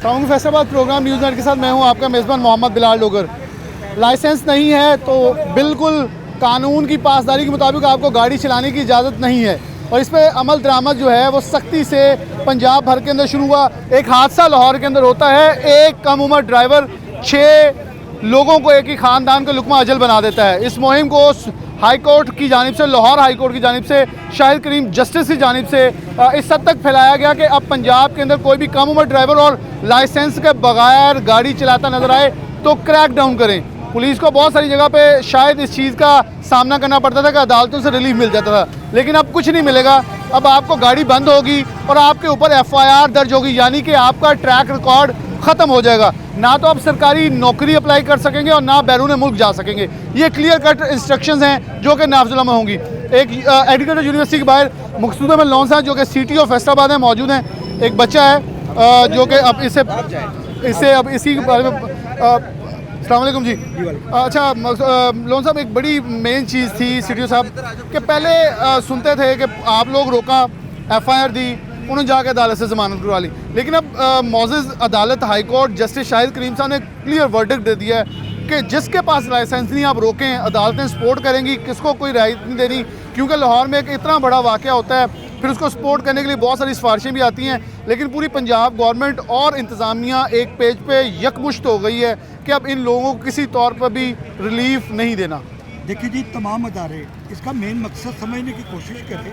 Town Faisalabad program news net के साथ मैं हूं आपका मेज़बान मोहम्मद बिलाल डोगर। लाइसेंस नहीं है तो बिल्कुल कानून की पासदारी के मुताबिक आपको गाड़ी चलाने की इजाज़त नहीं है और इस पर अमल दरामद जो है वो सख्ती से पंजाब भर के अंदर शुरू हुआ। एक हादसा लाहौर के अंदर होता है, एक कम उम्र ड्राइवर 6 लोगों को एक ही ख़ानदान का लुकमा अजल बना देता है। इस मुहिम को हाई कोर्ट की जानिब से, लाहौर हाई कोर्ट की जानिब से, शाहिद करीम जस्टिस की जानिब से इस हद तक फैलाया गया कि अब पंजाब के अंदर कोई भी कम उम्र ड्राइवर और लाइसेंस के बगैर गाड़ी चलाता नजर आए तो क्रैक डाउन करें। पुलिस को बहुत सारी जगह पे शायद इस चीज़ का सामना करना पड़ता था कि अदालतों से रिलीफ मिल जाता था, लेकिन अब कुछ नहीं मिलेगा। अब आपको गाड़ी बंद होगी और आपके ऊपर FIR दर्ज होगी, यानी कि आपका ट्रैक रिकॉर्ड ख़त्म हो जाएगा। ना तो आप सरकारी नौकरी अप्लाई कर सकेंगे और ना बैरून मुल्क जा सकेंगे। ये क्लियर कट इंस्ट्रक्शंस हैं जो कि नाफिज़ में होंगी। एक एग्रीकल्चर यूनिवर्सिटी के बाहर मकसूदा में लॉन साहब जो कि CTO ऑफ फैसलाबाद है मौजूद हैं। एक बच्चा है जो कि अब इसी के बारे में अस्सलाम वालेकुम जी। अच्छा लोन साहब, एक बड़ी मेन चीज़ थी CTO साहब कि पहले सुनते थे कि आप लोग रोका, FIR दी, उन्होंने जाकर अदालत से ज़मानत करवा ली, लेकिन अब मौजूद अदालत हाई कोर्ट जस्टिस शाहिद करीम साहब ने क्लियर वर्डिक्ट दे दिया है कि जिसके पास लाइसेंस नहीं आप रोकें, अदालतें सपोर्ट करेंगी, किसको कोई राहत नहीं देनी। क्योंकि लाहौर में एक इतना बड़ा वाक़या होता है, फिर उसको सपोर्ट करने के लिए बहुत सारी सिफारिशें भी आती हैं, लेकिन पूरी पंजाब गवर्नमेंट और इंतज़ामिया एक पेज पे यकमुश्त हो गई है कि अब इन लोगों को किसी तौर पर भी रिलीफ नहीं देना। देखिए जी, तमाम अदारे इसका मेन मकसद समझने की कोशिश करें।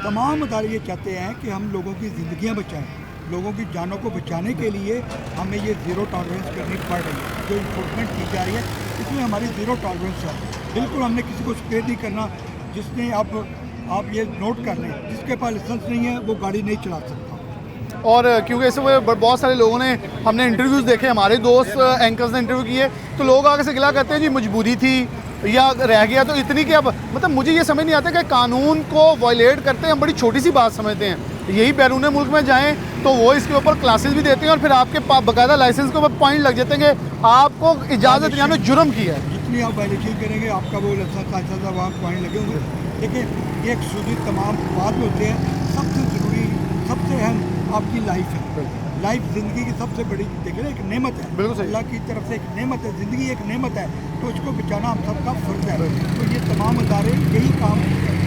तमाम अदारे ये चाहते हैं कि हम लोगों की ज़िंदगियां बचाएं, लोगों की जानों को बचाने के लिए हमें ये ज़ीरो टॉलरेंस करनी पड़ रही है। जो इन्फोर्समेंट की जा रही है इसमें हमारी ज़ीरो टॉलरेंस है। बिल्कुल हमने किसी को स्पेयर नहीं करना। जिसने आप ये नोट कर लें, जिसके पास लाइसेंस नहीं है वो गाड़ी नहीं चला सकता। और क्योंकि इस बहुत सारे लोगों ने, हमने इंटरव्यूज़ देखे, हमारे दोस्त एंकर्स ने इंटरव्यू किए, तो लोग आगे से गिला करते हैं जी मजबूरी थी या रह गया तो इतनी कि अब मतलब मुझे ये समझ नहीं आता कि कानून को वायलेट करते हैं हम बड़ी छोटी सी बात समझते हैं। यही बैरून मुल्क में जाएं तो वो इसके ऊपर क्लासेस भी देते हैं और फिर आपके बाकायदा लाइसेंस के ऊपर पॉइंट लग जाते हैं कि आपको इजाज़त नहीं, आपने जुर्म किया है। जितनी आप वायलेशन करेंगे आपका वो लाइसेंस वहाँ पॉइंट लगे होंगे। लेकिन एक सूदी तमाम बात में होते हैं। सबसे ज़रूरी, सबसे अहम आपकी लाइफ है। लाइफ ज़िंदगी की सबसे बड़ी, देखिए एक नेमत है, अल्लाह की तरफ से एक नेमत है, ज़िंदगी एक नेमत है, तो इसको बचाना हम सबका फ़र्ज़ है। तो ये तमाम अदारे यही काम,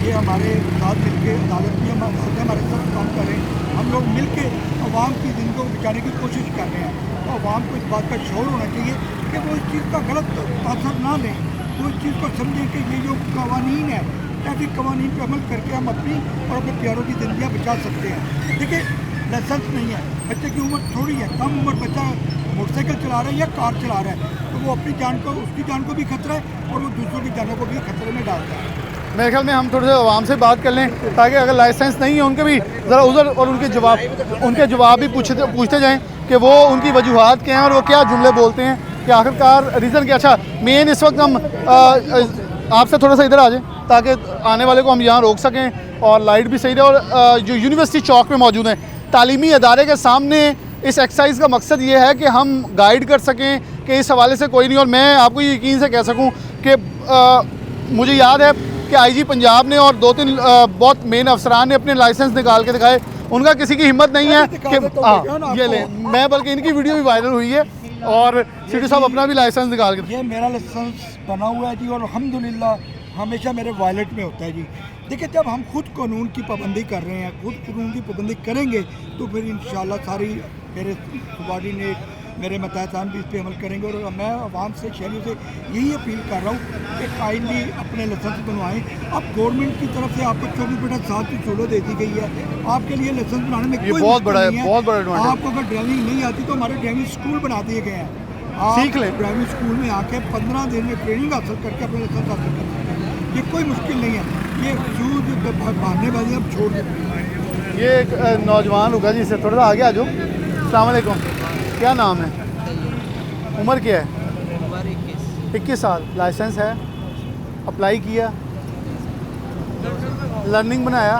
ये हमारे साथ मिल के अदालत भी हमारे साथ काम कर रहे हैं। हम लोग मिल के अवाम की ज़िंदगी को बचाने की कोशिश कर रहे हैं। तो अवाम को इस बात का शौर होना चाहिए कि वो इस चीज़ का गलत असर ना लें, वो इस चीज़ को समझें कि ये जो कवानीन है, ट्रैफिक कवानीन पर अमल करके हम अपनी और अपने प्यारों की ज़िंदगियाँ बचा सकते हैं। देखिए लाइसेंस नहीं है, बच्चे की उम्र थोड़ी है, कम उम्र बच्चा मोटरसाइकिल चला रहा है या कार चला रहा है, तो वो अपनी जान को, उसकी जान को भी खतरा है और वो दूसरों की जानों को भी खतरे में डालता है। मेरे ख्याल में हम थोड़े से आवाम से बात कर लें ताकि अगर लाइसेंस नहीं है उनके भी ज़रा उधर और उनके जवाब भी पूछते जाएँ कि वो उनकी वजूहात क्या हैं और वो क्या जुमले बोलते हैं कि आखिरकार रीज़न क्या। अच्छा मेन इस वक्त हम आपसे थोड़ा सा इधर आ जाएँ ताकि आने वाले को हम यहाँ रोक सकें और लाइट भी सही रहे। और जो यूनिवर्सिटी चौक में मौजूद हैं तालीमी अदारे के सामने इस एक्सरसाइज का मकसद ये है कि हम गाइड कर सकें कि इस हवाले से कोई नहीं। और मैं आपको यकीन से कह सकूं कि मुझे याद है कि IG पंजाब ने और 2-3 बहुत मेन अफसरान ने अपने लाइसेंस निकाल के दिखाए। उनका किसी की हिम्मत नहीं है कि ये लें, मैं बल्कि इनकी वीडियो भी वायरल हुई है और CTO साहब अपना भी लाइसेंस निकाल के। ये मेरा लाइसेंस बना हुआ है जी और अल्हम्दुलिल्लाह हमेशा मेरे वॉलेट में होता है जी। देखिए जब हम खुद कानून की पाबंदी कर रहे हैं, खुद कानून की पाबंदी करेंगे तो फिर इंशाल्लाह सारी मेरे सबॉर्डिनेट, मेरे मतहतान भी इस पर अमल करेंगे। और मैं आवाम से, शहरियों से यही अपील कर रहा हूँ कि काइंडली अपने लाइसेंस बनवाएं। अब गवर्नमेंट की तरफ से आपको 24/7 की सहूलत दे दी गई है। आपके लिए लाइसेंस बनाने में कोई बहुत बड़ा नहीं है। बहुत बड़ा एडवांटेज। आपको अगर ड्राइविंग नहीं आती तो हमारे ड्राइविंग स्कूल बना दिए गए हैं, आप सीख लें। ड्राइविंग स्कूल में आके 15 दिन में ट्रेनिंग हासिल करके अपने लाइसेंस हासिल कर सकते हैं। ये कोई मुश्किल नहीं है। ये सूद भागनेबाजी अब छोड़ दें। ये एक नौजवान होगा जी, इससे थोड़ा सा आगे आ जाओ। अस्सलाम वालेकुम, क्या नाम है, उम्र क्या है? 21 साल। लाइसेंस है, अप्लाई किया, लर्निंग बनाया,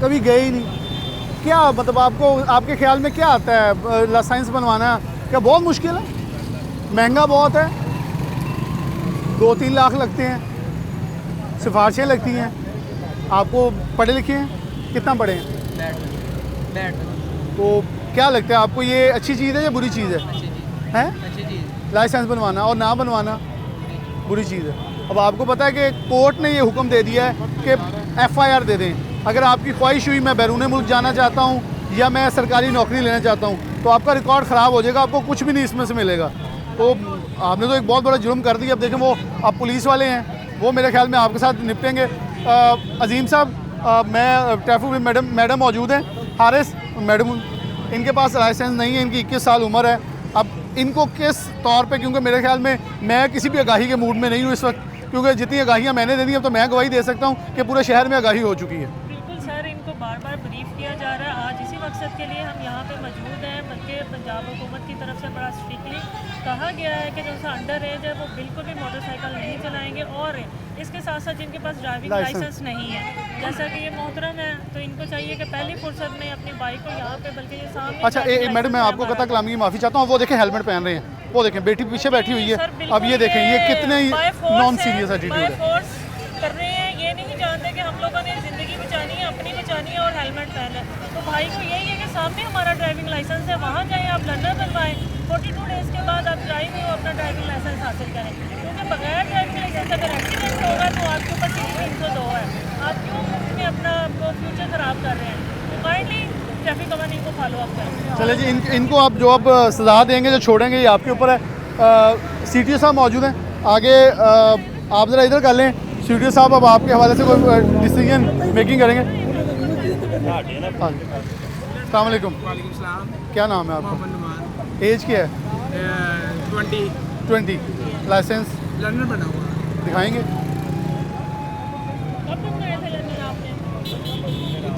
कभी गए ही नहीं। क्या मतलब आपको, आपके ख्याल में क्या आता है लाइसेंस बनवाना? क्या बहुत मुश्किल है? महंगा बहुत है, 2-3 लाख लगते हैं, सिफारिशें लगती हैं। आपको पढ़े लिखे हैं, कितना पढ़े हैं? बैठ तो क्या लगता है आपको, ये अच्छी चीज़ है या बुरी चीज़ है? अच्छी चीज़, हैं? अच्छी चीज़। लाइसेंस बनवाना और ना बनवाना बुरी चीज़ है। अब आपको पता है कि कोर्ट ने ये हुक्म दे दिया है कि FIR दे दें। अगर आपकी ख्वाहिश हुई मैं बैरून मुल्क जाना चाहता हूँ या मैं सरकारी नौकरी लेना चाहता हूँ, तो आपका रिकॉर्ड ख़राब हो जाएगा, आपको कुछ भी नहीं इसमें से मिलेगा। तो आपने तो एक बहुत बड़ा जुर्म कर दिया। अब देखें, वो अब पुलिस वाले हैं, वो मेरे ख्याल में आपके साथ निपटेंगे। अजीम साहब, मैं ट्रैफिक में मैडम मौजूद हैं, हारिस मैडम, इनके पास लाइसेंस नहीं है, इनकी 21 साल उम्र है। अब इनको किस तौर पे, क्योंकि मेरे ख्याल में मैं किसी भी आगाही के मूड में नहीं हूँ इस वक्त, क्योंकि जितनी आगाहियाँ मैंने दे दी अब तो मैं गवाही दे सकता हूँ कि पूरे शहर में आगाही हो चुकी है। बिल्कुल सर, इनको बार बार ब्रीफ किया जा रहा है। आज इसी मकसद के लिए हम यहाँ पे मौजूद हैं, बल्कि पंजाब हुकूमत की तरफ से बड़ा स्ट्रिक्टली कहा गया है कि जो अंडर एज है वो बिल्कुल भी मोटरसाइकिल नहीं चलाएंगे, और इसके साथ साथ जिनके पास ड्राइविंग लाइसेंस नहीं है, जैसा कि ये मोहतरम है, तो इनको चाहिए कि पहली फुर्सत में अपनी बाइक को यहाँ पे, बल्कि ये सामने। अच्छा मैडम, मैं आपको कथा कलामी की माफ़ी चाहता हूँ। वो देखें हेलमेट पहन रहे हैं, वो देखें बेटी पीछे बैठी हुई है। अब ये देखें ये कितने नॉन सीरियस एटीट्यूड है। फोर्स कर रहे हैं, ये नहीं जानते कि हम लोगों ने ज़िंदगी बचानी है, अपनी बचानी है, और हेलमेट पहना है। तो भाई को यही है कि सामने हमारा ड्राइविंग लाइसेंस है, वहाँ जाएँ, आप लर्नर बनवाएं, 42 डेज़ के बाद आप ड्राइव हो अपना ड्राइविंग लाइसेंस हासिल करें। क्योंकि बगैर ड्राइविंग लाइसेंस अगर एक्सीडेंट होगा तो आपके ऊपर सीधी 302 है। आप क्यों में अपना फ्यूचर ख़राब कर रहे हैं? तो काइंडली ट्रैफिक कवानीन को फॉलो अप करें। चले जी, इनको आप जो अब सज़ा देंगे, जो छोड़ेंगे, ये आपके ऊपर है। CTO साहब मौजूद हैं आगे, आप ज़रा इधर कर लें। CTO साहब अब आपके हवाले से कोई डिसीजन मेकिंग करेंगे। हाँ, अस्सलाम वालेकुम। क्या नाम है आपका? एज क्या है? 20। लाइसेंस लर्नर बना हुआ दिखाएंगे? कब तक गए थे लर्नर आपने?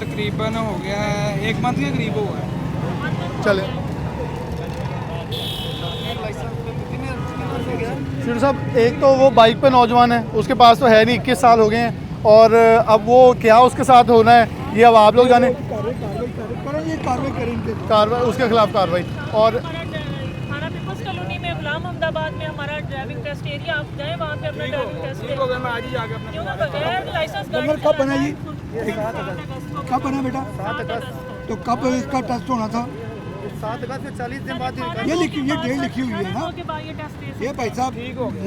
तकरीबन हो गया है 1 मंथ के करीब हुआ है। चले CTO साहब, एक तो वो बाइक पे नौजवान है, उसके पास तो है नहीं, 21 साल हो गए हैं, और अब वो क्या उसके साथ होना है ये अब आप लोग जाने। कार्रवाई करेंगे, कार्रवाई, उसके खिलाफ कार्रवाई। और थाना पीपल्स कॉलोनी में गुलाम अहमदाबाद में हमारा ड्राइविंग टेस्ट एरिया, आप गए वहाँ पे अपना ड्राइविंग टेस्ट ठीक हो गया, मैं आज ही जाके अपना क्योंकि बगैर लाइसेंस नंबर कब बना जी? कब बना बेटा? 7 अगस्त तो कब इसका टेस्ट होना था? 7 अगस्त से 40 दिन बाद ये डेट लिखी हुई है ना। के बाद ये टेस्ट ये भाई साहब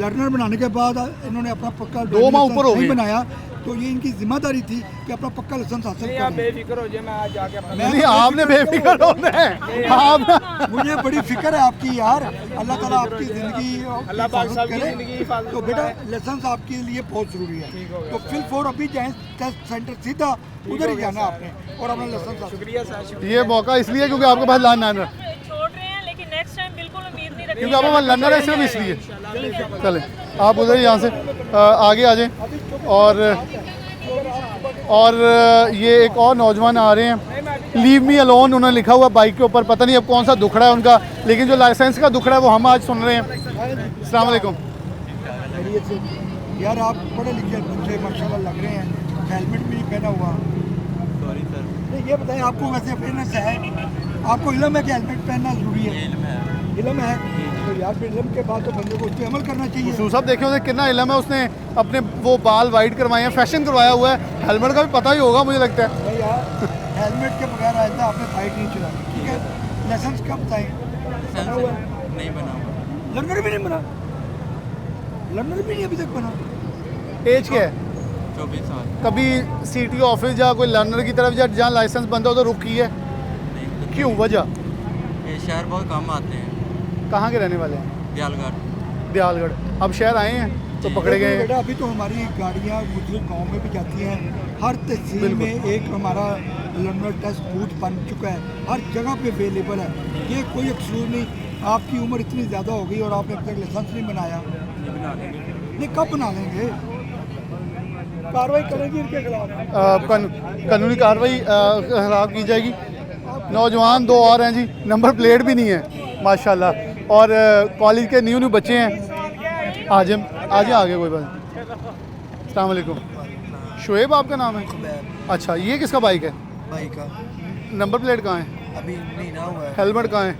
लर्नर बनाने के बाद इन्होंने अपना पक्का 2 माह ऊपर हो नहीं गए। बनाया, तो ये इनकी जिम्मेदारी थी कि अपना पक्का लाइसेंस हासिल नहीं, आप करें। बेफिक्र हो जाए, मैं आज जाके अपना नहीं, आपने बेफिक्र होना है। आप मुझे बड़ी फिक्र है आपकी यार, अल्लाह ताला आपकी ज़िंदगी अल्लाह पाक हिफाजत सबकी करे। ज़िंदगी की हिफाजत तो बेटा करे। लाइसेंस आपके लिए बहुत ज़रूरी है। तो फिल फोर अभी जाए टेस्ट सेंटर, सीधा उधर ही जाना आपने और अपना लाइसेंस हासिल। शुक्रिया सर, शुक्रिया। ये मौका इसलिए क्योंकि आपके पास लाइन है, छोड़ रहे हैं, लेकिन नेक्स्ट टाइम बिल्कुल उम्मीद नहीं रखी। क्योंकि आप लर्नर है सिर्फ इसलिए। चले आप उधर ही यहाँ से आगे आ जाएं। और ये एक और नौजवान आ रहे हैं, लीव मी अलोन उन्होंने लिखा हुआ बाइक के ऊपर, पता नहीं अब कौन सा दुखड़ा है उनका, लेकिन जो लाइसेंस का दुखड़ा है वो हम आज सुन रहे हैं। अस्सलाम वालेकुम। यार आप पढ़े लिखे बच्चे माशाल्लाह लग रहे हैं, हेलमेट भी नहीं पहना हुआ। Sorry sir. नहीं ये बताएं, आपको वैसे अवेयरनेस है, आपको इल्म है कि हेलमेट पहनना ज़रूरी है? इल्म है, तो यार फिर इल्म के बाद तो बंदे को उस पर अमल करना चाहिए। सूर साहब देखिए उसे कितना इलम है, उसने अपने वो बाल वाइट करवाए हैं, फैशन करवाया हुआ है, हेलमेट का भी पता ही होगा मुझे लगता है। भाई यार हेलमेट के बगैर आज तक आपने बाइक नहीं चलाई, ठीक है? लाइसेंस कब बताएं? बना हुआ है? नहीं बना हुआ। लर्नर भी नहीं बना, लर्नर भी नहीं अभी तक बना। एज क्या है? 24 साल। कभी CTO ऑफिस या कोई लर्नर की तरफ या जहाँ लाइसेंस बंदा हो तो रुक की है? क्यों, वजह? ये शहर बहुत कम आते हैं। कहाँ के रहने वाले हैं? दयालगढ़। दयालगढ़। अब शहर आए हैं तो पकड़े गए हैं। बेटा अभी तो हमारी गाड़ियाँ मुस्लिम गाँव में भी जाती हैं, हर तहसील में एक हमारा लर्नर टेस्ट बूथ बन चुका है, हर जगह पे अवेलेबल है। ये कोई एक्सक्यूज नहीं, आपकी उम्र इतनी ज़्यादा हो गई और आपने अब तक लाइसेंस नहीं बनाया। नहीं कब बना लेंगे? कार्रवाई करेंगे इनके खिलाफ। कानूनी कार्रवाई खिलाफ की जाएगी। नौजवान 2 और हैं जी, नंबर प्लेट भी नहीं है माशाल्लाह, और कॉलेज के न्यू बच्चे हैं। आज आगे कोई बात नहीं। अस्सलाम वालेकुम। शुएब आपका नाम है? अच्छा, ये किसका बाइक है? बाइक का नंबर प्लेट कहाँ है? अभी नहीं ना हुआ है। हेलमेट कहाँ है?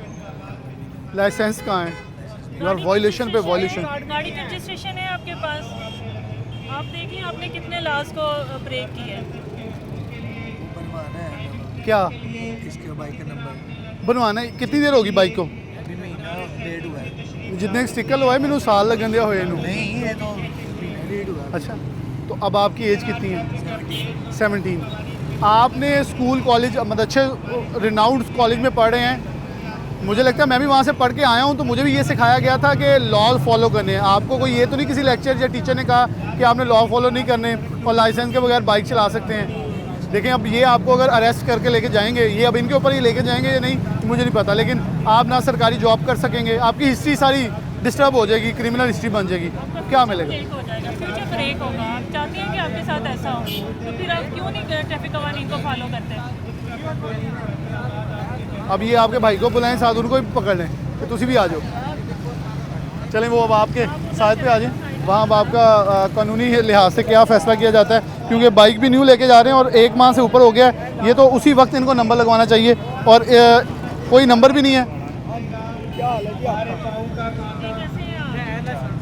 लाइसेंस कहाँ है? यार वॉल्यूशन पे वॉल्यूशन। गाड़ी का रजिस्ट्रेशन है आपके पास, आप देखिए आपने कितने लास्ट को ब्रेक किया है। बनवाना है क्या? इसके बाइक का नंबर। बनवाना है। कितनी देर होगी बाइक को? अभी महीना डेढ़ हुआ है। जितने स्टिकर लवाए मैंने साल लगन दिया होए इनू। नहीं ये तो डेढ़ हुआ है। अच्छा, तो अब आपकी एज कितनी है? 17। आपने स्कूल कॉलेज मतलब अच्छे रिनाउंड कॉलेज में पढ़ रहे हैं। मुझे लगता है मैं भी वहाँ से पढ़ के आया हूँ, तो मुझे भी ये सिखाया गया था कि लॉ फॉलो करने हैं। आपको कोई ये तो नहीं किसी लेक्चर या टीचर ने कहा कि आपने लॉ फॉलो नहीं करने और लाइसेंस के बगैर बाइक चला सकते हैं। देखें, अब ये आपको अगर अरेस्ट करके लेके जाएंगे, ये अब इनके ऊपर ही लेके जाएंगे या नहीं मुझे नहीं पता, लेकिन आप ना सरकारी जॉब कर सकेंगे, आपकी हिस्ट्री सारी डिस्टर्ब हो जाएगी, क्रिमिनल हिस्ट्री बन जाएगी। क्या मिलेगा? ब्रेक हो जाएगा, फ्यूचर ब्रेक होगा। आप चाहते हैं कि आपके साथ ऐसा हो, तो फिर आप क्यों नहीं ट्रैफिक कवानीन को फॉलो करते? अब ये आपके भाई को बुलाएं, साथ उनको भी पकड़ लें कि तुसी भी आ जाओ। चलें, वो अब आपके साथ पे आ जाएं, वहाँ अब आपका कानूनी लिहाज से क्या फ़ैसला किया जाता है, क्योंकि बाइक भी न्यू लेके जा रहे हैं और 1 माह से ऊपर हो गया है। ये तो उसी वक्त इनको नंबर लगवाना चाहिए और कोई नंबर भी नहीं है।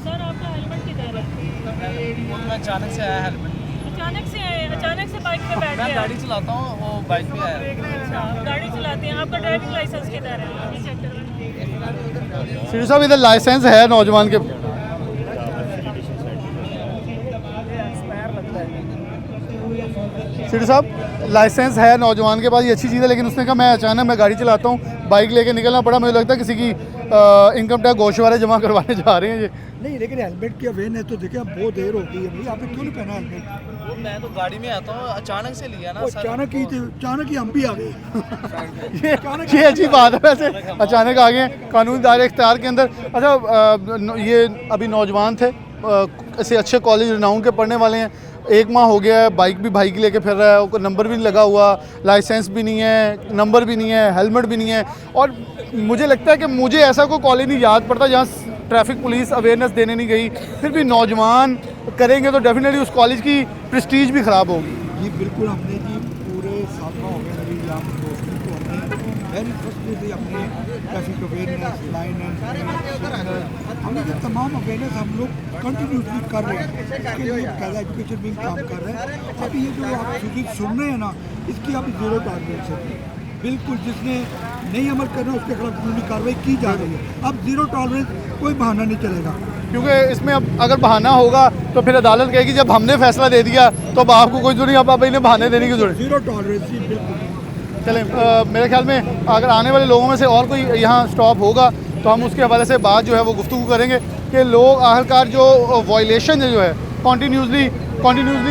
सर आपका हेलमेट किधर है? मैं अचानक से आया हेलमेट। अचानक से आए, अचानक से बाइक पे बैठ मैं गए? गाड़ी चलाता हूँ, वो बाइक पे आया। अच्छा, आप गाड़ी चलाते हैं। आपका ड्राइविंग लाइसेंस किधर है? इस सेक्टर में। सीधू साहब, इधर लाइसेंस है नौजवान के? सीधू साहब, लाइसेंस है नौजवान के पास, ये अच्छी चीज़ है, लेकिन उसने कहा मैं अचानक मैं गाड़ी चलाता हूँ, बाइक लेके निकलना पड़ा। मुझे लगता है किसी की इनकम टैक्स गोशवारे जमा करवाने जा रहे हैं ये। नहीं, लेकिन हेलमेट की अवेयरनेस तो देखिए, अब बहुत देर हो गई है भाई, आपने क्यों नहीं पहना हेलमेट? वो मैं तो गाड़ी में आता हूँ, अचानक से लिया ना वो सर। अचानक ही हम भी आ गए। ये अच्छी बात है वैसे, अचानक आ गए कानूनी दायरे इख्तियार के अंदर। अच्छा, ये अभी नौजवान थे, ऐसे अच्छे कॉलेज रिनाउंड के पढ़ने वाले हैं, 1 माह हो गया है, बाइक भी भाई की लेके फिर रहा है, उसको नंबर भी नहीं लगा हुआ, लाइसेंस भी नहीं है, नंबर भी नहीं है, हेलमेट भी नहीं है। और मुझे लगता है कि मुझे ऐसा कोई कॉलेज नहीं याद पड़ता जहाँ ट्रैफिक पुलिस अवेयरनेस देने नहीं गई। फिर भी नौजवान करेंगे तो डेफिनेटली उस कॉलेज की प्रेस्टीज भी ख़राब होगी। जी बिल्कुल, हमने जी पूरे साल हो गए मेरी यहाँ दोस्तों को, हमने वेरी फर्स्ट डे से अपने ट्रैफिक अवेयरनेस लाइन हमने जो तमाम अवेयरनेस हम लोग कंटिन्यूसली कर रहे हैं, इसके लिए पहला एजुकेशन विंग काम कर रहे हैं। अभी ये जो आप सुन रहे हैं ना, इसकी अब 0 टॉलरेंस है। बिल्कुल, जिसने नहीं अमल करना उसके खिलाफ कानूनी कार्रवाई की जा रही है। अब 0 टॉलरेंस, कोई बहाना नहीं चलेगा, क्योंकि इसमें अब अगर बहाना होगा तो फिर अदालत कहेगी जब हमने फैसला दे दिया तो अब आपको कोई जरूरत नहीं, अब इन्हें बहाने देने की जरूरत। 0 टॉलरेंस जी बिल्कुल। चलें, मेरे ख्याल में अगर आने वाले लोगों में से और कोई यहाँ स्टॉप होगा तो हम उसके हवाले से बात जो है वो गुफ्तगू करेंगे कि लोग आखिरकार जो वायलेशन है जो है कॉन्टीन्यूसली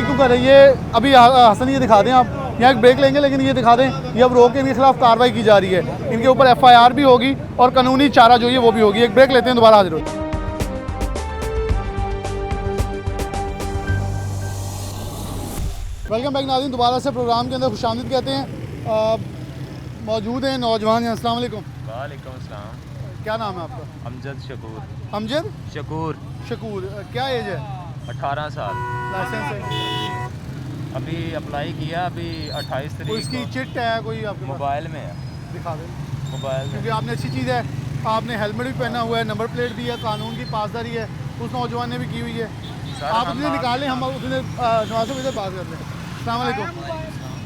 क्यों कर रही है। अभी हसन ये दिखा दें आप, यहाँ एक ब्रेक लेंगे, लेकिन ये दिखा दें ये अब रोक के इनके खिलाफ कार्रवाई की जा रही है, इनके ऊपर FIR भी होगी और कानूनी चारा जो है वो भी होगी। एक ब्रेक लेते हैं, दोबारा हाजिर होते हैं। वेलकम बैक नाज़रीन, दोबारा से प्रोग्राम के अंदर खुशामदीद कहते हैं। मौजूद हैं नौजवान। अस्सलाम वालेकुम। वालेकुम अस्सलाम। क्या नाम है आपका? अमजद शकूर। अमजद शकूर। क्या एज है? 18 साल। लाइसेंस है? अभी अप्लाई किया, अभी 28 कोई तारीख इसकी को। चिट है कोई आपके पास? मोबाइल में है। दिखा दें, मोबाइल में। क्योंकि आपने अच्छी चीज़ है, आपने हेलमेट भी पहना हुआ है, नंबर प्लेट भी है, कानून की पासदारी है, उस नौजवान ने भी की हुई है। सर, आप हम उतने निकालें, हम उतने नवाज़ से बात करते हैं। अस्सलाम वालेकुम।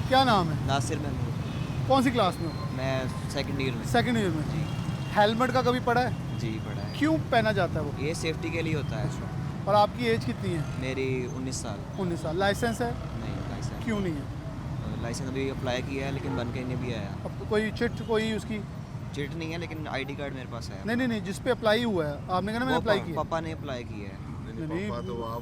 क्या नाम है? नासिर महमूद। कौन सी क्लास में हो? मैं सेकंड ईयर में। सेकंड ईयर में। हेलमेट का कभी पढ़ा है? जी पढ़ा है। क्यों पहना जाता है वो? ये सेफ्टी के लिए होता है। और आपकी एज कितनी है? मेरी 19 साल। 19 साल। लाइसेंस है? नहीं लाइसेंस। क्यों नहीं है? लाइसेंस अभी अप्लाई किया है, लेकिन बन के नहीं भी आया। अब तो कोई चिट कोई उसकी? चिट नहीं है, लेकिन ID कार्ड मेरे पास है। नहीं, जिस पे अप्लाई हुआ है आपने कहा ना मैंने वो अप्लाई किया। पापा ने अप्लाई किया है। नहीं,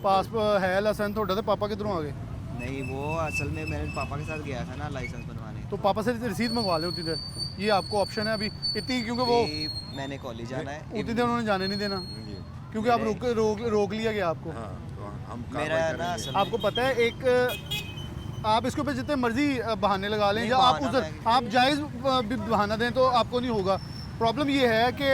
पास है लाइसेंस थोड़ा था, पापा किधरों आ गए? नहीं, वो असल में मैंने पापा के साथ गया था ना लाइसेंस बनवाने। तो पापा से रसीद मंगवा ले उतनी देर, ये आपको ऑप्शन है अभी इतनी, क्योंकि वो अभी मैंने कॉलेज जाना है। उतनी देर उन्होंने जाने नहीं देना, क्योंकि आप रोक लिया गया आपको। मेरा ना असल आपको पता है एक आप इसके ऊपर जितने मर्जी बहाने लगा लें नहीं, या आप बहाना उधर मैं- आप जायज़ भी बहाना दें तो आपको नहीं होगा। प्रॉब्लम ये है कि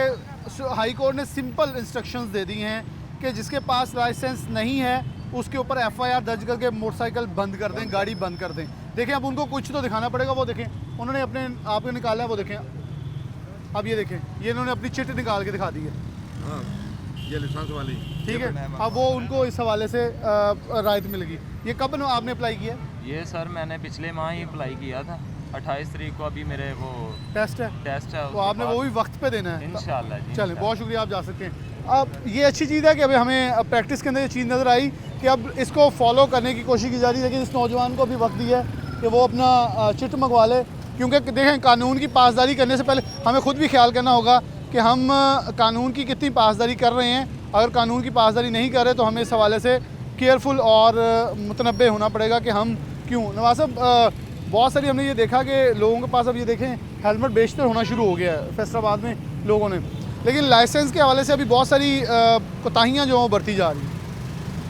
हाई कोर्ट ने सिंपल इंस्ट्रक्शंस दे दी हैं कि जिसके पास लाइसेंस नहीं है उसके ऊपर FIR दर्ज करके मोटरसाइकिल बंद कर दें, गाड़ी बंद कर दें। देखें, अब उनको कुछ तो दिखाना पड़ेगा, वो देखें उन्होंने अपने आप को निकाला है, वो देखें अब ये देखें, ये इन्होंने अपनी चिट निकाल के दिखा दी है। हाँ, ये लाइसेंस वाली। ठीक है, अब वो उनको इस हवाले से राहत मिलेगी। ये कब आपने अप्लाई किया? ये सर मैंने पिछले माह ही अप्लाई किया था। 28 तारीख को अभी मेरे वो टेस्ट है, टेस्ट है, तो आपने वो भी वक्त पे देना है। इंशाल्लाह जी। चलें, बहुत शुक्रिया, आप जा सकते हैं। अब ये अच्छी चीज़ है कि अभी हमें प्रैक्टिस के अंदर ये चीज़ नज़र आई कि अब इसको फॉलो करने की कोशिश की जा रही है, लेकिन इस नौजवान को भी वक्त दिया है कि वो अपना चिट मंगवा ले, क्योंकि देखें कानून की पासदारी करने से पहले हमें ख़ुद भी ख्याल करना होगा कि हम कानून की कितनी पासदारी कर रहे हैं। अगर कानून की पासदारी नहीं कर रहे तो हमें इस हवाले से केयरफुल और मुतनब्बे होना पड़ेगा कि हम क्यों। नवाज साहब, बहुत सारी हमने ये देखा कि लोगों के पास अब ये देखें हेलमेट बेचते होना शुरू हो गया है फैसलाबाद में लोगों ने, लेकिन लाइसेंस के हवाले से अभी बहुत सारी कोताहियाँ जो हैं बरती जा रही हैं।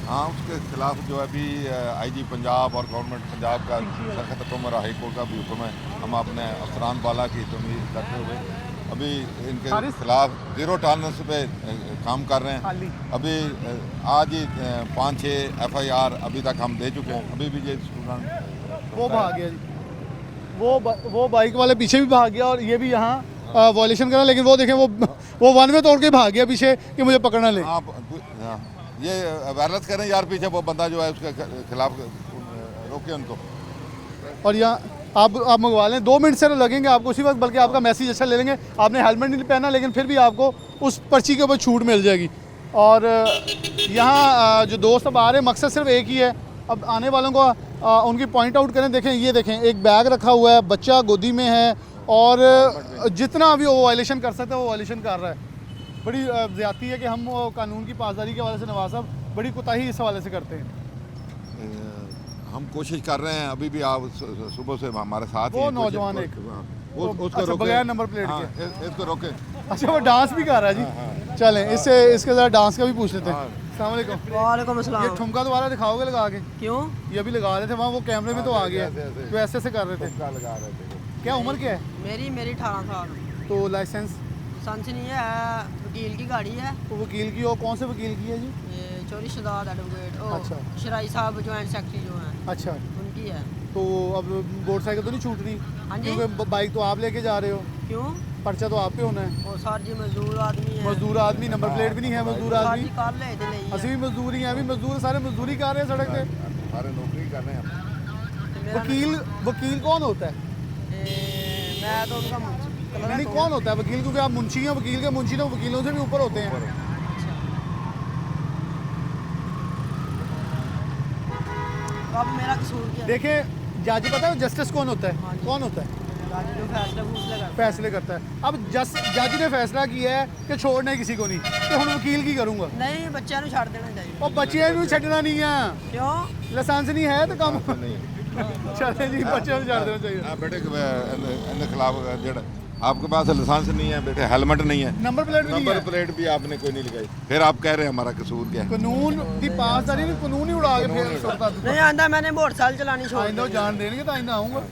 हाँ, उसके खिलाफ जो है अभी IG पंजाब और गवर्नमेंट पंजाब का सख्त हुक्म और हाई कोर्ट का भी हुक्म है। हम अपने अफसरान वाला की तमीज़ करते हुए अभी इनके खिलाफ 0 टॉलरेंस पे काम कर रहे हैं। अभी आज ही 5-6 FIR अभी तक हम दे चुके हैं। अभी भी ये स्टूडेंट वो भाग गया जी, वो बाइक वाले पीछे भी भाग गया और ये भी यहाँ वॉयलेशन करा, लेकिन वो देखें वो वन में तोड़ के भाग गया पीछे कि मुझे पकड़ना ले। आप ये वायरलेस करें यार, पीछे वो बंदा जो है उसके खिलाफ रोके उनको। और यहाँ आप मंगवा लें, 2 मिनट से लगेंगे आपको उसी वक्त, बल्कि आपका मैसेज अच्छा ले लेंगे। आपने हेलमेट नहीं पहना लेकिन फिर भी आपको उस पर्ची के ऊपर छूट मिल जाएगी। और यहाँ जो दोस्त अब आ रहे हैं, मकसद सिर्फ एक ही है, अब आने वालों को उनकी पॉइंट आउट करें। देखें, ये देखें, एक बैग रखा हुआ है, बच्चा गोदी में है और जितना भी वो वायलेशन कर सकता है वो वायलेशन कर रहा है। बड़ी ज़्यादती है कि हम कानून की पासदारी के हवाले से नवाज साहब बड़ी कोताही इस हवाले से करते हैं। हम कोशिश कर रहे हैं, अभी भी आप सुबह से हमारे साथ वो नौजवान एक उसको अच्छा, रोके बगैर नंबर प्लेट हाँ, के, इसको रोके। अच्छा वो डांस भी कर रहा है जी। चलें, इसके ज़रा डांस का भी पूछ लेते हैं। अस्सलाम वालेकुम। वालेकुम अस्सलाम। ये ठुमका दोबारा दिखाओगे लगा के? क्यों? ये अभी लगा रहे थे वहाँ, वो कैमरे में तो आ गया, तो ऐसे कर रहे थे। लगा रहे थे। क्या उम्र क्या है? मेरी 18 साल। तो लाइसेंस लाइसेंस नहीं है, वकील की गाड़ी है। तो वकील की, और कौन से वकील की है जी? ये चौधरी शहजाद एडवोकेट, अच्छा। शराई साहब ज्वाइंट सेक्रेटरी जो हैं अच्छा, उनकी है। तो अब मोटरसाइकिल तो नहीं छूट रही? हाँ जी। क्योंकि बाइक तो आप लेके जा रहे हो, क्यों? पर्चा तो आप पे होना है। वो सर जी मजदूर आदमी है। मजदूर आदमी, नंबर प्लेट भी नहीं है मजदूर सर आदमी। जी कार ले थे नहीं ਅਸੀਂ है। भी मजदूर ही हैं, अभी मजदूर सारे मजदूरी कर रहे हैं सड़क पे। सारे नौकरी कर रहे हैं। तो मेरा वकील कौन होता है? मैं तो उनका नहीं, कौन होता है वकील? क्योंकि आप मुंशी हैं, वकील के मुंशी तो वकीलों से भी ऊपर होते हैं। तो अब मेरा कसूर क्या है? देखें, जज पता है जस्टिस कौन होता हाँ है? जी। कौन होता है? गाड़ी जो फैसले करता है। अब जज ने फैसला किया है कि छोड़ना है किसी को नहीं, तो हम वकील की करूँगा। नहीं, बच्चों को छाड़ देना चाहिए। और बच्चे भी छड़ना नहीं है, क्यों? लाइसेंस नहीं है तो कम चले जी, बच्चे को छाड़ देना चाहिए। बेटे इनके खिलाफ जेड़ा आपके पास लाइसेंस नहीं है बेटे, हेलमेट नहीं है, नंबर प्लेट भी नहीं नंबर है। प्लेट भी आपने कोई नहीं लगाई, फिर आप कह रहे हैं हमारा कसूर क्या है? कानून की पासदारी नहीं, कानून ही उड़ा के फिर छोड़ता। नहीं आंदा, मैंने मोटरसाइकिल चलानी छोड़ आइंदा दी। जान देंगे तो आइंदा आऊँगा।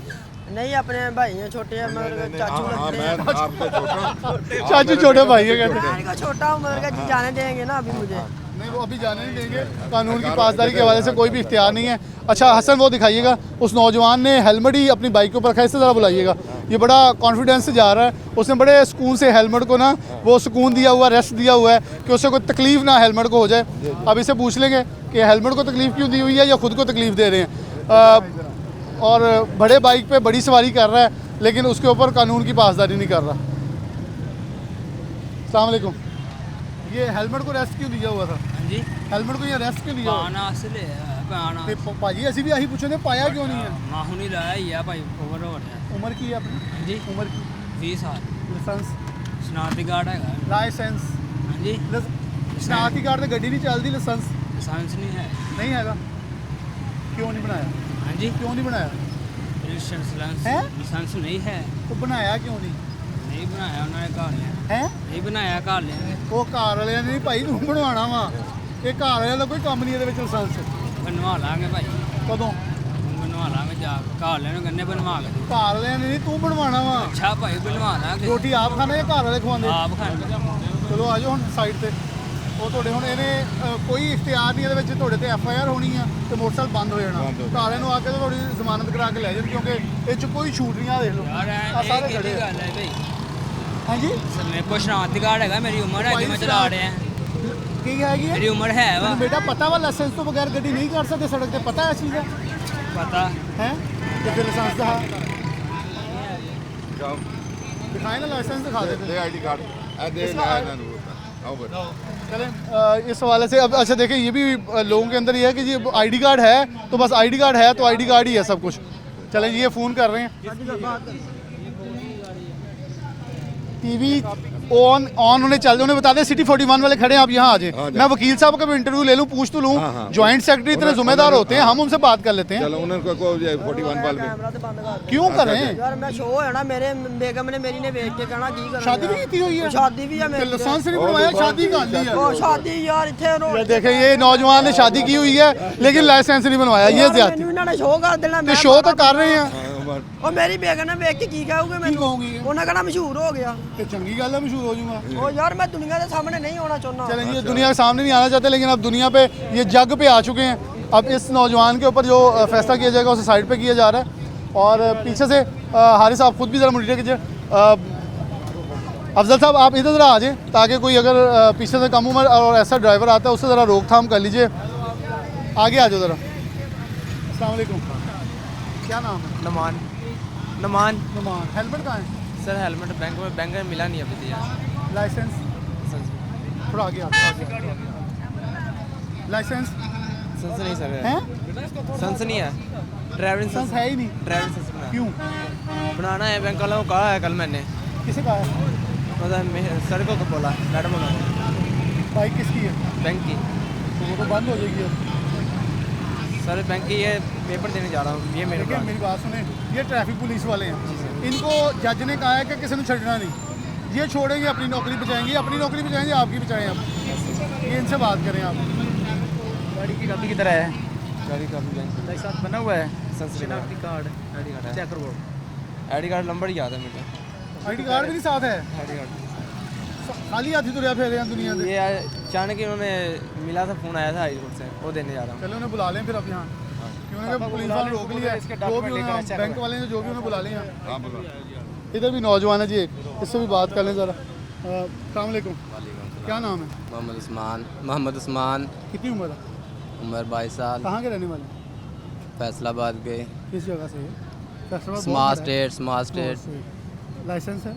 नहीं, अपने भाई हैं छोटे हैं, मतलब चाचू हाँ, लगते मैं हैं। आपसे छोटा चाचू छोटे भाई है कहते हैं। मैंने कहा छोटा उम्र का जी जाने देंगे ना अभी मुझे। नहीं, वो अभी जाने नहीं देंगे। कानून की पासदारी के हवाले से कोई भी इख्तियार नहीं है। अच्छा हसन, वो दिखाइएगा, उस नौजवान ने हेलमेट ही अपनी बाइक के ऊपर रखा है, इससे ज़रा बुलाइएगा। ये बड़ा कॉन्फिडेंस से जा रहा है, उसने बड़े सुकून से हेलमेट को ना, वो सुकून दिया हुआ, रेस्ट दिया हुआ है कि उससे कोई तकलीफ ना हेलमेट को हो जाए। अब इसे पूछ लेंगे कि हेलमेट को तकलीफ क्यों दी हुई है या खुद को तकलीफ दे रहे हैं। और बड़े बाइक पे बड़ी सवारी कर रहा है, लेकिन उसके ऊपर कानून की पासदारी नहीं कर रहा। अस्सलाम वालेकुम। ये हेलमेट को रेस्ट क्यों दिया हुआ था? जी हेलमेट को ये रेस्ट क्यों दिया हुआ? पाना असले पाना ਤੇ ਭਾਜੀ ਅਸੀਂ ਵੀ ਆਹੀ ਪੁੱਛਦੇ ਪਾਇਆ ਕਿਉਂ ਨਹੀਂ ਹੈ? ਨਾ ਹੁਣੀ ਲਾਇਆ ਹੀ ਆ ਭਾਈ ਓਵਰ ਹੋ ਰਿਹਾ ਉਮਰ ਕੀ ਹੈ ਆਪਣੀ? ਹਾਂਜੀ ਉਮਰ ਕੀ? 20 ਸਾਲ ਲਾਇਸੈਂਸ ਸ਼ਨਾਖਤੀ ਕਾਰਡ ਹੈਗਾ ਲਾਇਸੈਂਸ ਹਾਂਜੀ ਸ਼ਨਾਖਤੀ ਕਾਰਡ ਤੇ ਗੱਡੀ ਨਹੀਂ ਚੱਲਦੀ, ਲਾਇਸੈਂਸ ਲਾਇਸੈਂਸ ਨਹੀਂ ਹੈ ਨਹੀਂ ਹੈਗਾ। ਕਿਉਂ ਨਹੀਂ ਬਣਾਇਆ? ਹਾਂਜੀ ਕਿਉਂ ਨਹੀਂ ਬਣਾਇਆ? ਲਾਇਸੈਂਸ ਹੈਂ? ਲਾਇਸੈਂਸ ਨਹੀਂ ਹੈ ਉਹ ਬਣਾਇਆ ਕਿਉਂ ਨਹੀਂ? ਨਹੀਂ ਬਣਾਇਆ ਉਹਨਾਂ ਨੇ ਘਰ ਲਿਆ ਹੈ ਨਹੀਂ ਬਣਾਇਆ ਘਰ ਲਿਆ ਉਹ ਘਰ ਵਾਲਿਆਂ ਨੇ ਨਹੀਂ ਭਾਈ, ਤੂੰ ਬਣਵਾਉਣਾ ਵਾ। ਇਹ ਘਰ ਵਾਲਿਆਂ ਦਾ ਕੋਈ ਕੰਮ ਨਹੀਂ ਇਹਦੇ ਵਿੱਚ ਲਾਇਸੈਂਸ। ਬਣਵਾ ਲਾਂਗੇ ਭਾਈ ਕਦੋਂ? ਬਣਵਾ ਲਾਂਗੇ ਜਾ ਘਰ ਲਿਆ ਨੂੰ ਗੰਨੇ ਬਣਵਾ ਕੇ ਦਿਓ। ਘਰ ਵਾਲਿਆਂ ਨੇ ਨਹੀਂ, ਤੂੰ ਬਣਵਾਉਣਾ ਵਾ। ਅੱਛਾ ਭਾਈ ਬਣਵਾ ਲਾਂਗੇ ਰੋਟੀ ਆਪ ਖਾਣਾ ਜਾਂ ਘਰ ਵਾਲੇ ਖਵਾਉਂਦੇ? ਆਪ ਖਾਂਦੇ ਚਲੋ ਆ ਜਾਓ ਹੁਣ ਸਾਈਡ ਤੇ। ਉਹ ਤੁਹਾਡੇ ਹੁਣ ਇਹਨੇ ਕੋਈ ਇਖਤਿਆਰ ਨਹੀਂ ਇਹਦੇ ਵਿੱਚ, ਤੁਹਾਡੇ ਤੇ FIR ਹੋਣੀ ਆ ਤੇ ਮੋਟਰਸਾਈਕਲ ਬੰਦ ਹੋ ਜਾਣਾ। ਘਰਾਂ ਨੂੰ ਆ ਕੇ ਤਾਂ ਤੁਹਾਡੀ ਜ਼ਮਾਨਤ ਕਰਾ ਕੇ ਲੈ ਜਾਣ, ਕਿਉਂਕਿ ਇਹ 'ਚ ਕੋਈ ਛੂਟ ਨਹੀਂ। ਆ ਦੇਖ ਲਓ, ਯਾਰ ਆ ਇਹ ਸਾਰੇ ਕਿਹੜੀ ਖੜੇ ਆ। ਗੱਲ ਹੈ ਭਾਈ ਹਾਂਜੀ, ਮੇਰੇ ਕੋਲ ਸ਼ਨਾਖਤੀ ਕਾਰਡ ਹੈਗਾ ਮੇਰੀ ਉਮਰ ਹੈਗੀ ਮੈਂ ਚਲਾ ਰਿਹਾ ਕੀ ਹੈਗੀ ਹੈ? ਮੇਰੀ ਉਮਰ ਹੈ ਵਾ ਤੁਹਾਨੂੰ ਬੇਟਾ ਪਤਾ ਵਾ ਲਾਇਸੈਂਸ ਤੋਂ ਬਗੈਰ ਗੱਡੀ ਨਹੀਂ ਕਰ ਸਕਦੇ ਸੜਕ ਤੇ, ਪਤਾ ਹੈ ਇਸ ਚੀਜ਼ ਦਾ? ਪਤਾ ਹੈ ਕਿ ਲਾਇਸੈਂਸ ਦਾ दिखाएं ना, लाइसेंस दिखा देते दे आईडी कार्ड दे इसका- ना आओ बेटा चलें इस हवाले से अब अच्छा देखिए ये भी लोगों के अंदर ये है कि जी आईडी कार्ड है तो बस आईडी कार्ड है तो आईडी कार्ड ही है सब कुछ। चलें ये फ़ोन कर रहे हैं, टीवी ऑन होने चल, उन्हें बता दें सिटी 41 वाले खड़े हैं, आप यहाँ आ जाए, मैं वकील साहब का भी इंटरव्यू ले लूँ, पूछ तो लूँ, जॉइंट सेक्रेटरी इतने जिम्मेदार होते हैं, हम उनसे बात कर लेते हैं। चलो उन्होंने को 41 वाल में कैमरा तो बंद कर क्यों करें, यार मैं शो है ना मेरे बेगम ने मेरी ने देख के कहना की करना शादी भी की हुई है, शादी भी है मेरी लाइसेंस नहीं बनवाया, शादी कर ली है। ओ शादी यार इतने ये रोड देखें ये नौजवान ने शादी की हुई है लेकिन लाइसेंस नहीं बनवाया, ये ज्यादा इन्होंने शो कर देना तो शो तो कर रहे हैं। और मेरी बेगम ने देख के की कहोगे ਕੀ मैं ਕਹੂੰਗੀ ਉਹਨਾਂ कहना मशहूर हो गया कि चंगी गल है, मशहूर हो जाऊंगा। ओ यार मैं दुनिया के सामने नहीं होना चाहता चलें ये दुनिया के सामने नहीं आना चाहते लेकिन अब दुनिया पे ये जग पे आ चुके हैं। अब इस नौजवान के ऊपर जो फैसला किया जाएगा उसे साइड पे किया जा रहा है। और पीछे से हारिस साहब खुद भी ज़रा मुझे कीजिए, अफजल साहब आप इधर ज़रा आ जाए ताकि कोई अगर पीछे से कम उम्र और ऐसा ड्राइवर आता है उससे ज़रा रोकथाम कर लीजिए, आगे आ जाओ ज़रा। अस्सलाम वालेकुम, क्या नाम है? नमान नमान नुमान, हेलमेट कहाँ है? सर हेलमेट बैंक में मिला नहीं अभी दिया लाइसेंस थोड़ा आगे आगे, लाइसेंस सेंस नहीं सर है? सेंस नहीं है ड्राइविंग लाइसेंस है ही नहीं, ड्राइविंग सेंस बना क्यों, बनाना है बैंक वालों को कहा है कल मैंने किसे कहा है? मतलब सर को बोला मैडम उन्होंने बाइक किसकी है? बैंक की तो वो तो बंद हो जाएगी अब। सर बैंक की ये पेपर देने जा रहा हूँ ये मेरे देखिए पास मेरी बात सुने, ये ट्रैफिक पुलिस वाले हैं, इनको जज ने कहा है कि किसी ने छड़ना नहीं, ये छोड़ेंगे अपनी नौकरी बचाएंगे, अपनी नौकरी बचाएंगे आपकी बचाएं आप, ये इनसे बात करें आप। गाड़ी की कापी की तरह है, गाड़ी का बैंक भाई साथ बना हुआ है, सेंस शनाख्ती कार्ड आईडी कार्ड है चेक करो। आईडी कार्ड नंबर याद है मुझे आईडी कार्ड भी नहीं साथ है, आईडी कार्ड खाली हाथी तुरया फिर रहे हैं दुनिया से। ये अचानक ही उन्होंने मिला था फ़ोन आया था हाईकोर्ट से वो देने जा रहा हूँ चलो उन्हें बुला लें फिर अब यहाँ, क्यों उन्होंने पुलिस वाले रोक लिया है, जो भी उन्होंने बैंक वाले ने जो भी उन्हें बुला लिया। हाँ बोलो इधर भी नौजवान है जी एक, इससे भी बात कर लें ज़रा। अस्सलाम वालेकुम, क्या नाम है? मोहम्मद उस्मान कितनी उम्र है? उम्र 22 साल कहाँ के रहने वाले हैं? फैसलाबाद के किस जगह से है? फैसलाबाद स्मार्ट बहुत बड़ा है। स्टेट स्मार्ट स्टेट लाइसेंस है?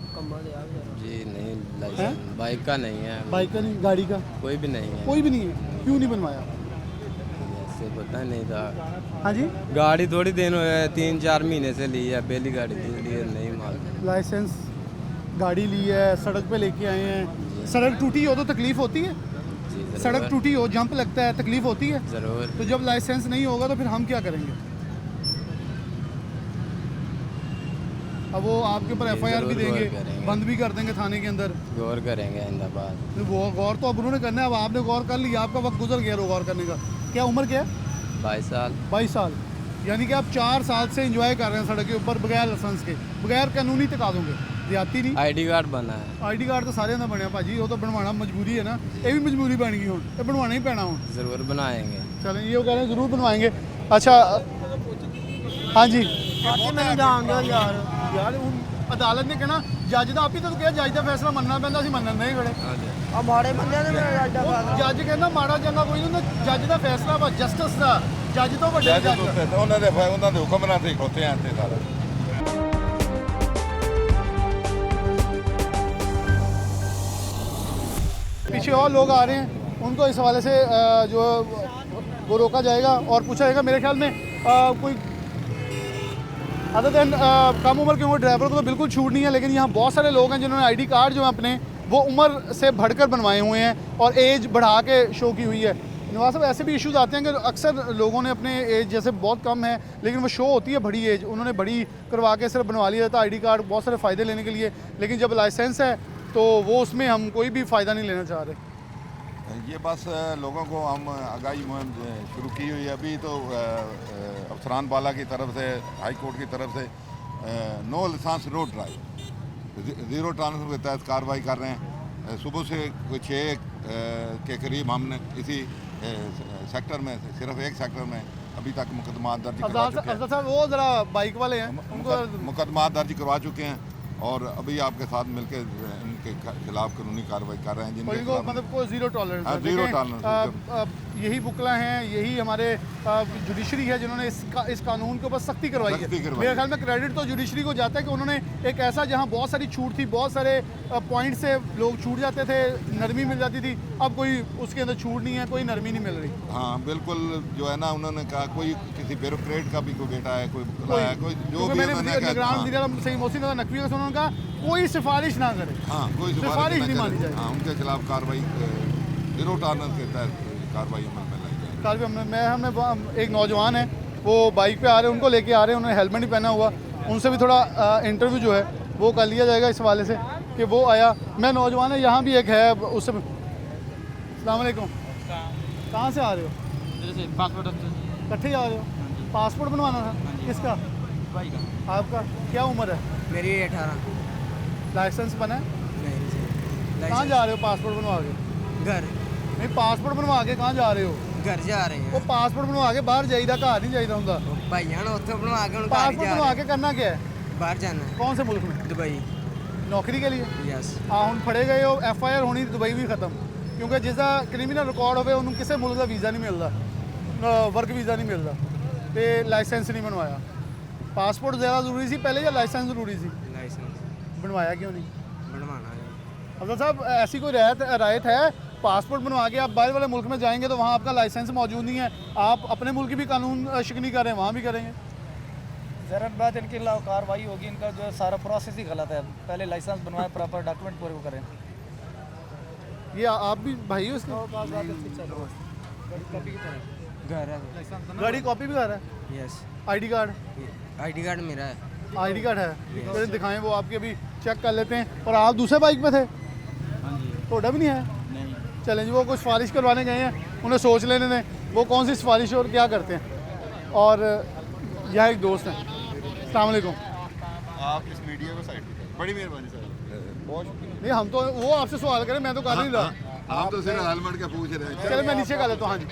जी नहीं लाइसेंस बाइक का नहीं है बाइक का नहीं, गाड़ी का कोई भी नहीं है कोई भी नहीं है, क्यों नहीं बनवाया? ऐसे पता नहीं था हाँ जी, गाड़ी थोड़ी दिन हुए 3-4 महीने से ली है पहली गाड़ी थी लिए नहीं मालूम लाइसेंस गाड़ी ली है, सड़क पे लेके आए हैं, सड़क टूटी हो तो तकलीफ होती है, जी सड़क ज़रूर टूटी हो जंप लगता है तकलीफ होती है, ज़रूर तो जब लाइसेंस नहीं होगा तो फिर हम क्या करेंगे? अब वो आपके ऊपर जी, एफआईआर भी ज़रूर गौर देंगे, करेंगे। बंद भी कर देंगे थाने के अंदर। गौर करेंगे अहमदाबाद तो वो गौर तो अब उन्होंने करना है, अब आपने गौर कर लिया, आपका वक्त गुजर गया गौर करने का। क्या उम्र क्या है? 22 साल 22 साल, यानी कि आप 4 साल से एंजॉय कर रहे हैं सड़क के ऊपर बगैर लाइसेंस के, बगैर कानूनी तकादों के, ज्यादती नहीं। आईडी कार्ड बना है आईडी कार्ड तो सारे ना बनया भाजी, वो तो बनवाना मजबूरी है ना, ये भी मजबूरी बन गई हूँ, ये बनवाना ही पैना हूँ। ज़रूर बनाएंगे चलें ये वो कह रहे हैं ज़रूर बनवाएंगे। अच्छा हाँ जी बाकी मैंने जान दो यार यार उन अदालत ने कहना जज का आप ही तो क्या जज का फैसला मनना पैंदा, ਅਸੀਂ ਮੰਨਣ ਨਹੀਂ ਖੜੇ। अब माड़े बंदे ने मेरा राजा फादर ਜੱਜ ਕਹਿੰਦਾ ਮਾੜਾ ਚੰਗਾ ਕੋਈ ਨਹੀਂ, ਜੱਜ ਦਾ ਫੈਸਲਾ ਵਾ ਜਸਟਿਸ ਦਾ, ਜੱਜ ਤੋਂ ਵੱਡੇ ਜੱਜ ਜੱਜ। ਉੱਤੇ ਉਹਨਾਂ ਦੇ ਹੁਕਮ ਨਾਲ ਤੇ ਖੋਤੇ ਆਂ ਤੇ ਸਾਰਾ पीछे और लोग आ रहे हैं, उनको इस हवाले से जो वो रोका जाएगा और पूछा जाएगा। मेरे ख्याल में कोई अदर देन कम उम्र के उम्र ड्राइवर को तो बिल्कुल छूट नहीं है, लेकिन यहाँ बहुत सारे लोग हैं जिन्होंने आईडी कार्ड जो है अपने वो उम्र से बढ़कर बनवाए हुए हैं और एज बढ़ा के शो की हुई है। नवाज साहब ऐसे भी इश्यूज आते हैं कि अक्सर लोगों ने अपने एज जैसे बहुत कम है लेकिन वो शो होती है बड़ी एज, उन्होंने बड़ी करवा के सिर्फ बनवा लिया था आईडी कार्ड बहुत सारे फ़ायदे लेने के लिए, लेकिन जब लाइसेंस है तो वो उसमें हम कोई भी फ़ायदा नहीं लेना चाह रहे। ये बस लोगों को हम आगाही मुहिम शुरू की हुई है। अभी तो अफसरान बाला की तरफ से हाई कोर्ट की तरफ से no license road drive zero tolerance के तहत कार्रवाई कर रहे हैं। सुबह से 6 के करीब हमने इसी सेक्टर में सिर्फ एक सेक्टर में अभी तक मुकदमा दर्ज करवा चुके हैं। अफजल साहब वो ज़रा बाइक वाले हैं उनको मुकदमा दर्ज करवा चुके हैं और अभी आपके साथ मिलकर उनके खिलाफ कानूनी कार्रवाई कर रहे हैं जिनके इनको खिलाफ मतलब कोई जीरो टॉलरेंस हाँ, जीरो टॉलरेंस। यही बुकला हैं, यही हमारे जुडिशरी है जिन्होंने इस कानून के ऊपर सख्ती करवाई है। सख्ती करवाई मेरे है। ख्याल में क्रेडिट तो जुडिशरी को जाता है कि उन्होंने एक ऐसा जहां बहुत सारी छूट थी, बहुत सारे पॉइंट से लोग छूट जाते थे, नरमी मिल जाती थी, अब कोई उसके अंदर छूट नहीं है, कोई नरमी नहीं मिल रही। हाँ बिल्कुल, जो है ना उन्होंने कहा कोई किसी ब्यूरोक्रेट का भी कोई बेटा है, कोई बुलाया है, कोई जो क्योंकि भी मैंने उन्होंने कहा, निगरान हाँ, वज़ीर सही मोहसिन नकवी का उन्होंने कहा कोई सिफारिश ना करे। हाँ कोई सिफारिश नहीं ना मानी करे। जाएगी। हाँ उनके खिलाफ कार्रवाई जीरो टॉलरेंस के तहत कार्रवाई अमल में लाई जाएगी। कल भी हमने एक नौजवान है वो बाइक पे आ रहे हैं, उनको लेके आ रहे हैं, उन्होंने हेलमेट नहीं पहना हुआ, उनसे भी थोड़ा इंटरव्यू जो है वो कर लिया जाएगा इस हवाले से कि वो आया। मैं नौजवान है, यहाँ भी एक है उससे। अस्सलाम वालेकुम, कहाँ से आ रहे हो? पासपोर्ट इकट्ठे आ रहे हो? पासपोर्ट बनवाना था, किसका? भाई का। आपका क्या उम्र है? मेरी 18। लाइसेंस बना है? नहीं कहाँ जा रहे हो पासपोर्ट बनवा के? घर नहीं, पासपोर्ट बनवा के कहाँ जा रहे हो? घर जा रहे वो हैं पासपोर्ट बनवा के बाहर जाइदा, घर नहीं जाइदा होंदा। भाइया ने उत्थे बनवा के पासपोर्ट बनवा के करना क्या है? बाहर जाना है कौन से मुल्क में? दुबई। नौकरी के लिए? यस। हाँ हुण फड़े गए हो, FIR होनी दुबई भी खत्म, क्योंकि जिसका क्रिमिनल रिकॉर्ड होवे उन्होंने किसी मुल्क का वीज़ा नहीं मिलता, वर्क वीज़ा नहीं मिलता, तो लाइसेंस नहीं बनवाया। पासपोर्ट ज़्यादा ज़रूरी सी पहले या लाइसेंस ज़रूरी सी? लाइसेंस बनवाया क्यों नहीं? बनवाना है। अफजल साहब ऐसी कोई रायत है? पासपोर्ट बनवा के आप बाहर वाले मुल्क में जाएंगे तो वहाँ आपका लाइसेंस मौजूद नहीं है, आप अपने मुल्क की भी कानून शिकनी कर रहे हैं, वहाँ भी करेंगे। ज़रा बात इनके खिलाफ कार्रवाई होगी, इनका जो है सारा प्रोसेस ही गलत है। पहले लाइसेंस बनवाए, प्रॉपर डॉक्यूमेंट पूरे को करें। ये आप भी भाई हो इसके? घर है। गाड़ी कॉपी भी कर रहा है? Yes. ID card? ID card मेरा है। ID कार्ड है? तो दिखाएं, वो आपके अभी चेक कर लेते हैं। और आप दूसरे बाइक पे थे? थोड़ा भी नहीं है? नहीं। चलें जी, वो कुछ सिफारिश करवाने गए हैं, उन्हें सोच लेने दें वो कौन सी सिफारिश है और क्या करते हैं। और यह एक दोस्त है। अस्सलाम वालेकुम। आप इस मीडिया को साइड करें, बड़ी मेहरबानी सर, बहुत शुक्रिया। नहीं, हम तो वो आपसे सवाल करें, मैं तो कर नहीं रहा। हम तो सिर्फ हेलमेट का पूछ रहे हैं। चलो मैं नीचे कर लेता हूँ। हाँ जी,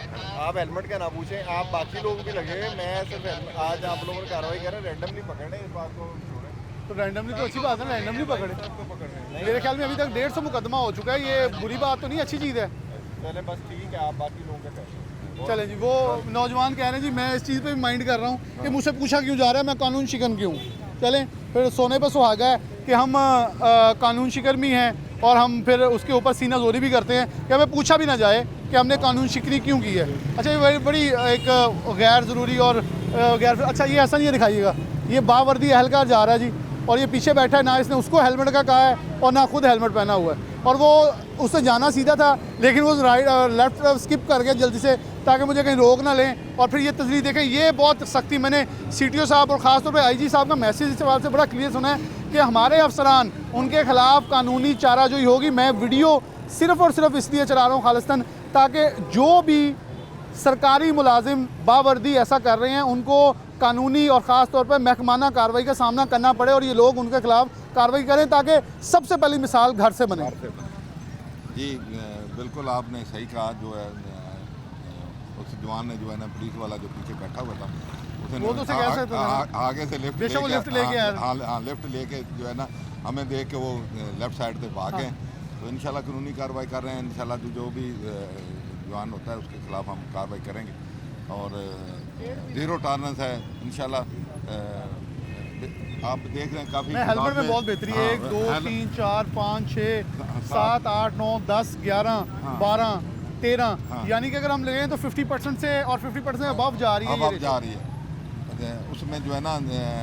आप हेलमेट का ना पूछें, आप बाकी लोग भी लगे हैं, मैं सिर्फ आज आप लोगों ने कार्रवाई करें, रैंडमली पकड़े, इस बात को छोड़ें। तो रैंडमली तो अच्छी बात है, रैंडमली पकड़े। पकड़ रहे हैं मेरे ख्याल में अभी तक 150 मुकदमा हो चुका है, ये बुरी बात तो नहीं, अच्छी चीज़ है। चले बस ठीक है, आप बाकी लोगों का करें। चले जी, वो नौजवान कह रहे हैं जी मैं इस चीज़ पे भी माइंड कर रहा हूँ कि मुझसे पूछा क्यों जा रहा है, मैं कानून शिकन क्यों। चलें, फिर सोने पर सुहागा है कि हम कानून शिकन भी हैं और हम फिर उसके ऊपर सीना जोरी भी करते हैं कि हमें पूछा भी ना जाए कि हमने कानून शिकनी क्यों की है। अच्छा, ये बड़ी एक गैर ज़रूरी और गैर। अच्छा, ये ऐसा नहीं दिखाइएगा, ये बावर्दी एहलकार जा रहा है जी, और ये पीछे बैठा है, ना इसने उसको हेलमेट का कहा है और ना खुद हेलमेट पहना हुआ है, और वो उससे जाना सीधा था लेकिन वो लेफ्ट स्किप कर गया जल्दी से ताकि मुझे कहीं रोक ना लें। और फिर ये तस्वीर देखें, ये बहुत सख्ती मैंने CTO साहब और ख़ासतौर पर IG साहब का मैसेज इस सवाल से बड़ा क्लियर सुना है कि हमारे अफसरान उनके ख़िलाफ़ कानूनी चाराजोई होगी। मैं वीडियो सिर्फ़ और सिर्फ इसलिए चला रहा हूँ खालिस्तान, ताकि जो भी सरकारी मुलाजिम बावर्दी ऐसा कर रहे हैं उनको कानूनी और ख़ास तौर पर महकमाना कार्रवाई का सामना करना पड़े और ये लोग उनके खिलाफ कार्रवाई करें ताकि सबसे पहली मिसाल घर से बने। जी बिल्कुल आपने सही कहा। जो है उस जवान ने जो है ना, पुलिस वाला जो पीछे बैठा हुआ था उसने वो तो उसे कह सकते थे आगे से लिफ्ट बेशक वो लिफ्ट लेके आया। हाँ लिफ्ट लेके जो है ना, हमें देख के वो लेफ्ट साइड से भाग गए। तो इंशाल्लाह कानूनी कार्रवाई कर रहे हैं। इंशाल्लाह जो भी जवान होता है उसके खिलाफ हम कार्रवाई करेंगे और जीरो टॉलरेंस है इंशाल्लाह। आप देख रहे हैं काफ़ी हेलमेट में बहुत बेहतरी है। 1 2 3 4 5 6 7 8 9 10 11 12 13 यानी कि अगर हम लें तो 50% से और 50% से अबव जा रही है। अब जा रही है उसमें जो है ना,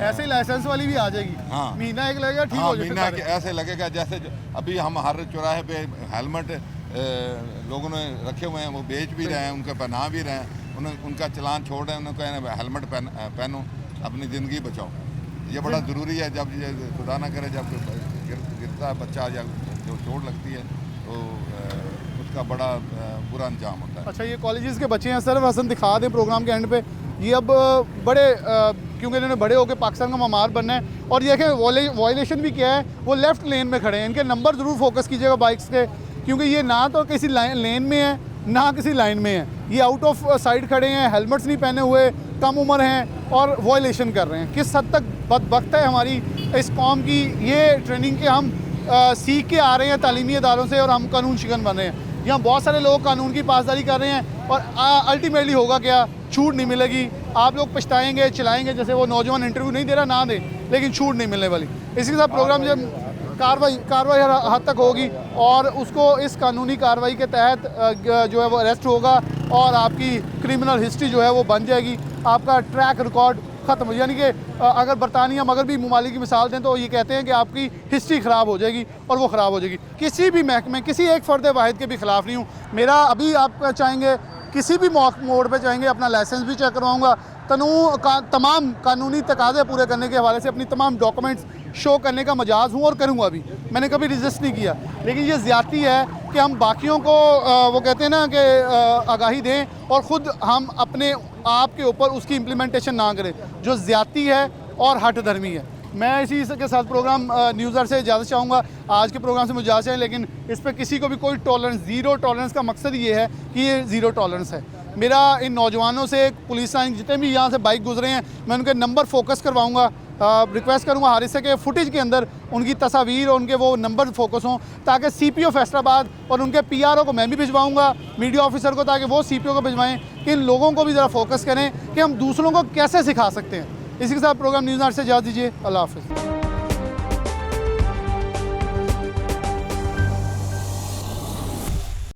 ऐसे ही लाइसेंस वाली भी आ जाएगी। हाँ, महीना एक लगेगा, ठीक हो जाएगा। महीना ऐसे लगेगा जैसे अभी हम हर चौराहे पे हेलमेट लोगों ने रखे हुए हैं, वो बेच भी रहे हैं, उनके पहना भी रहे हैं, उनका चलान छोड़ रहे हैं, उन्हें कहें हेलमेट पहनो, अपनी ज़िंदगी बचाओ। ये बड़ा ज़रूरी है। जब ये खुदा ना करे जब गिरता है बच्चा या जो चोट लगती है तो उसका बड़ा बुरा अंजाम होता है। अच्छा, ये कॉलेजेस के बच्चे हैं, सर हसन दिखा दें प्रोग्राम के एंड पे। ये अब बड़े क्योंकि इन्होंने बड़े होकर पाकिस्तान का मामार बनना है और ये देखें वायलेशन भी किया है, वो लेफ़्ट लेन में खड़े हैं। इनके नंबर ज़रूर फोकस कीजिएगा बाइक्स के, क्योंकि ये ना तो किसी लेन में है ना किसी लाइन में है, ये आउट ऑफ साइड खड़े हैं, हेलमेट्स नहीं पहने हुए, कम उम्र हैं और वायलेशन कर रहे हैं। किस हद तक बदबख्त है हमारी इस कौम की ये ट्रेनिंग के हम सीख के आ रहे हैं तालीमी इदारों से और हम कानून शिकन बन रहे हैं। यहाँ बहुत सारे लोग कानून की पासदारी कर रहे हैं और अल्टीमेटली होगा क्या, छूट नहीं मिलेगी, आप लोग पछताएंगे, चिल्लाएंगे, जैसे वो नौजवान इंटरव्यू नहीं दे रहा ना दे, लेकिन छूट नहीं मिलने वाली। इसी के साथ प्रोग्राम जब कार्रवाई हर हद तक होगी और उसको इस कानूनी कार्रवाई के तहत जो है वो अरेस्ट होगा और आपकी क्रिमिनल हिस्ट्री जो है वो बन जाएगी, आपका ट्रैक रिकॉर्ड ख़त्म। यानी कि अगर बरतानिया मगरबी ममालिक की मिसाल दें तो ये कहते हैं कि आपकी हिस्ट्री ख़राब हो जाएगी और वो ख़राब हो जाएगी। किसी भी महकमे, किसी एक फ़र्द वाहिद के भी ख़िलाफ़ नहीं हूँ। मेरा अभी आप चाहेंगे किसी भी मोड़ पे चाहेंगे अपना लाइसेंस भी चेक करवाऊँगा, तमाम कानूनी तकाज़े पूरे करने के हवाले से अपनी तमाम डॉक्यूमेंट्स शो करने का मजाज हूँ और करूँगा भी। मैंने कभी रजिस्ट नहीं किया, लेकिन ये ज़्यादती है कि हम बाकियों को वो कहते हैं ना कि आगाही दें और ख़ुद हम अपने आप के ऊपर उसकी इम्प्लीमेंटेशन ना करें, जो ज़्यादती है और हट धर्मी है। मैं इसी के साथ प्रोग्राम न्यूज़र से इजाज़त चाहूँगा। आज के प्रोग्राम से मुझे इजाज़त है, लेकिन इस पर किसी को भी कोई टॉलरेंस, ज़ीरो टॉलरेंस का मकसद ये है कि ये ज़ीरो टॉलरेंस है। मेरा इन नौजवानों से, पुलिस लाइन जितने भी यहाँ से बाइक गुजरे हैं, मैं उनके नंबर फोकस करवाऊँगा। रिक्वेस्ट करूँगा हारिस से कि फुटेज के अंदर उनकी तस्वीर और उनके वो नंबर फोकस हों, ताकि CPO फैसलाबाद और उनके PRO को मैं भी भिजवाऊँगा, मीडिया ऑफिसर को, ताकि वो CPO को भिजवाएँ कि इन लोगों को भी ज़रा फोकस करें कि हम दूसरों को कैसे सिखा सकते हैं। इसी के साथ प्रोग्राम न्यूज़ 8 से इजाज़त दीजिए। अल्लाह हाफ़िज़।